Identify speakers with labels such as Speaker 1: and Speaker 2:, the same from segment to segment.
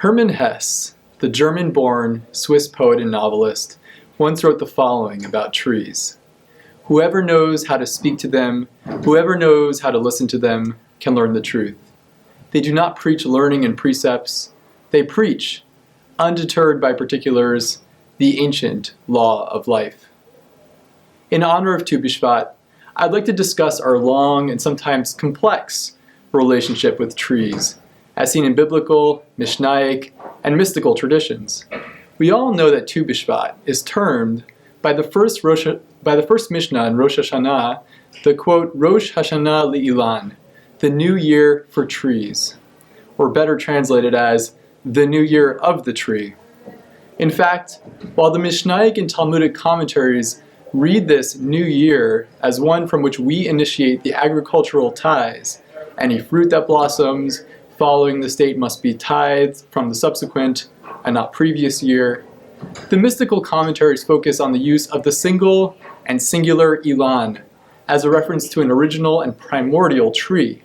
Speaker 1: Hermann Hesse, the German-born Swiss poet and novelist, once wrote the following about trees. Whoever knows how to speak to them, whoever knows how to listen to them, can learn the truth. They do not preach learning and precepts. They preach, undeterred by particulars, the ancient law of life. In honor of Tu B'Shvat, I'd like to discuss our long and sometimes complex relationship with trees, as seen in biblical, Mishnaic, and mystical traditions. We all know that Tu B'Shvat is termed by the first Mishnah in Rosh Hashanah, the quote, Rosh Hashanah Li'ilan, the new year for trees, or better translated as the new year of the tree. In fact, while the Mishnaic and Talmudic commentaries read this new year as one from which we initiate the agricultural tithes, any fruit that blossoms following the state must be tithed from the subsequent and not previous year, the mystical commentaries focus on the use of the single and singular ilan as a reference to an original and primordial tree,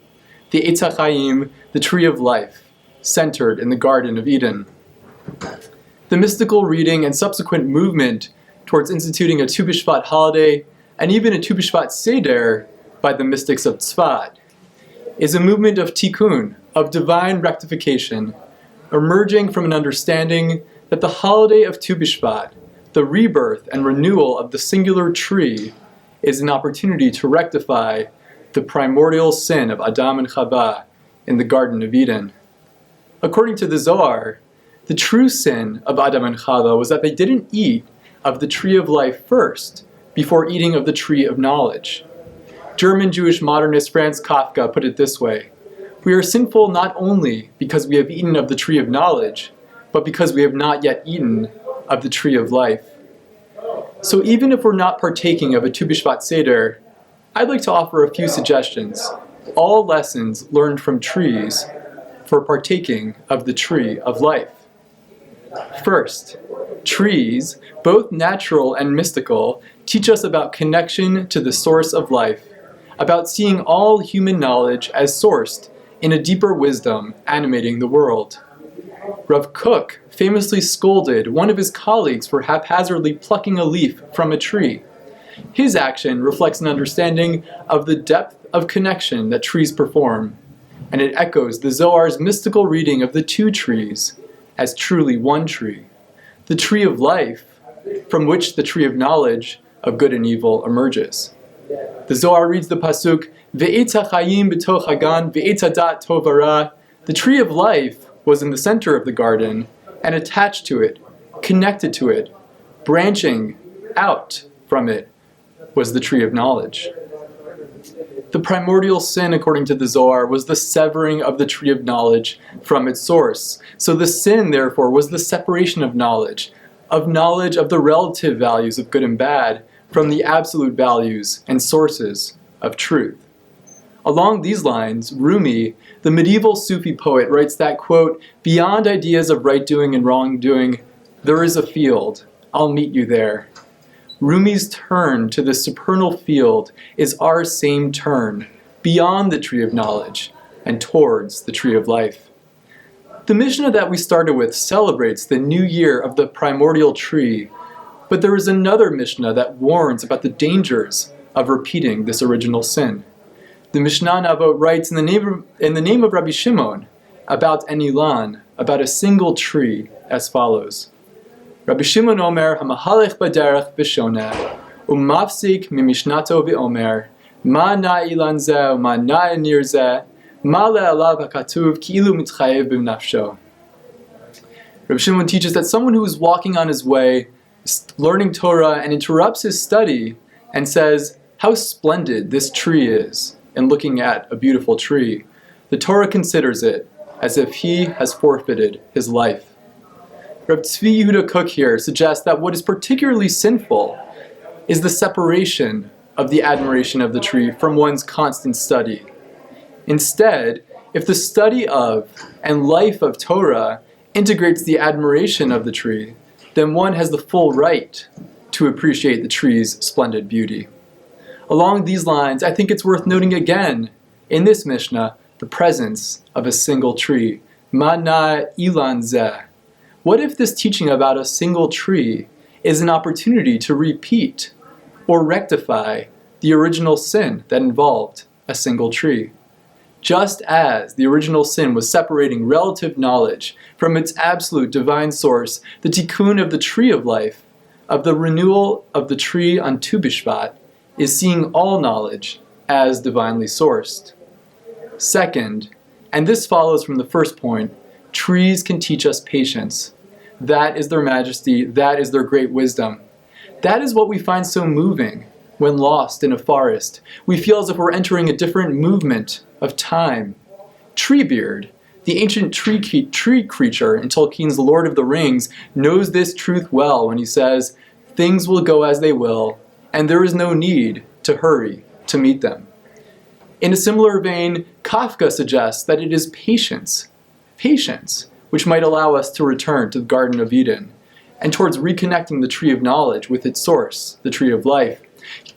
Speaker 1: the Eitz HaChaim, the tree of life, centered in the Garden of Eden. The mystical reading and subsequent movement towards instituting a Tu B'Shvat holiday and even a Tu B'Shvat Seder by the mystics of Tzfat is a movement of tikkun, of divine rectification, emerging from an understanding that the holiday of Tu B'Shvat, the rebirth and renewal of the singular tree, is an opportunity to rectify the primordial sin of Adam and Chava in the Garden of Eden. According to the Zohar, the true sin of Adam and Chava was that they didn't eat of the tree of life first, before eating of the tree of knowledge. German Jewish modernist Franz Kafka put it this way: we are sinful not only because we have eaten of the tree of knowledge, but because we have not yet eaten of the tree of life. So even if we're not partaking of a Tu B'Shvat Seder, I'd like to offer a few suggestions, all lessons learned from trees for partaking of the tree of life. First, trees, both natural and mystical, teach us about connection to the source of life, about seeing all human knowledge as sourced in a deeper wisdom animating the world. Rav Kook famously scolded one of his colleagues for haphazardly plucking a leaf from a tree. His action reflects an understanding of the depth of connection that trees perform, and it echoes the Zohar's mystical reading of the two trees as truly one tree, the tree of life, from which the tree of knowledge of good and evil emerges. The Zohar reads the pasuk, Ve'etz HaChaim b'toch hagan, ve'etz hadat tov hara. The tree of life was in the center of the garden, and attached to it, connected to it, branching out from it, was the tree of knowledge. The primordial sin, according to the Zohar, was the severing of the tree of knowledge from its source. So the sin, therefore, was the separation of knowledge of the relative values of good and bad from the absolute values and sources of truth. Along these lines, Rumi, the medieval Sufi poet, writes that, quote, beyond ideas of right doing and wrongdoing, there is a field. I'll meet you there. Rumi's turn to the supernal field is our same turn, beyond the tree of knowledge and towards the tree of life. The Mishnah that we started with celebrates the new year of the primordial tree, but there is another Mishnah that warns about the dangers of repeating this original sin. The Mishnah Navot writes in the name of Rabbi Shimon about an ilan, about a single tree, as follows. Rabbi Shimon Omer hamahalech baderech b'shoneh umafsik mimishnato v'omer ma na ilan zeh u'ma na nir zeh ma le'alav hakatuv ki'ilu mitchayev b'nafsho. Rabbi Shimon teaches that someone who is walking on his way, learning Torah, and interrupts his study and says, how splendid this tree is, and looking at a beautiful tree, the Torah considers it as if he has forfeited his life. Reb Tzvi Yehuda Kook here suggests that what is particularly sinful is the separation of the admiration of the tree from one's constant study. Instead, if the study of and life of Torah integrates the admiration of the tree, then one has the full right to appreciate the tree's splendid beauty. Along these lines, I think it's worth noting again, in this Mishnah, the presence of a single tree, Mana ilan zeh. What if this teaching about a single tree is an opportunity to repeat or rectify the original sin that involved a single tree? Just as the original sin was separating relative knowledge from its absolute divine source, the tikkun of the tree of life, of the renewal of the tree on Tu B'Shvat, is seeing all knowledge as divinely sourced. Second, and this follows from the first point, trees can teach us patience. That is their majesty, that is their great wisdom. That is what we find so moving when lost in a forest. We feel as if we're entering a different movement of time. Treebeard, the ancient tree creature in Tolkien's Lord of the Rings, knows this truth well when he says, "Things will go as they will, and there is no need to hurry to meet them." In a similar vein, Kafka suggests that it is patience, which might allow us to return to the Garden of Eden, and towards reconnecting the tree of knowledge with its source, the tree of life.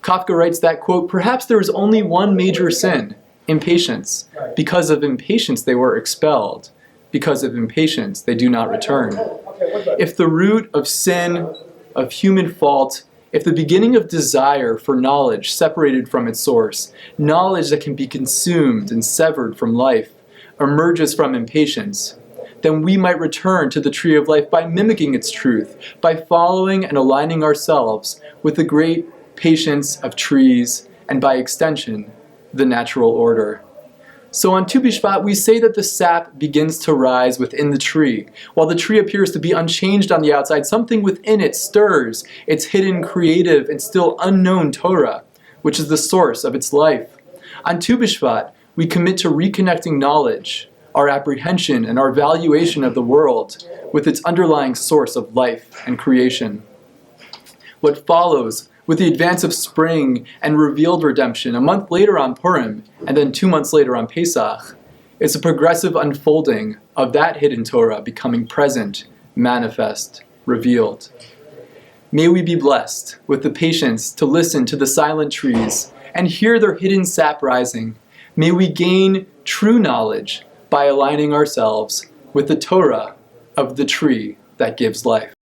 Speaker 1: Kafka writes that, quote, "Perhaps there is only one major sin, impatience. Because of impatience they were expelled. Because of impatience they do not return." If the root of sin, of human fault, if the beginning of desire for knowledge separated from its source, knowledge that can be consumed and severed from life, emerges from impatience, then we might return to the tree of life by mimicking its truth, by following and aligning ourselves with the great patience of trees, and by extension, the natural order. So on Tu B'Shvat, we say that the sap begins to rise within the tree. While the tree appears to be unchanged on the outside, something within it stirs its hidden, creative, and still unknown Torah, which is the source of its life. On Tu B'Shvat, we commit to reconnecting knowledge, our apprehension, and our valuation of the world with its underlying source of life and creation. What follows, with the advance of spring and revealed redemption, a month later on Purim, and then 2 months later on Pesach, is a progressive unfolding of that hidden Torah becoming present, manifest, revealed. May we be blessed with the patience to listen to the silent trees and hear their hidden sap rising. May we gain true knowledge by aligning ourselves with the Torah of the tree that gives life.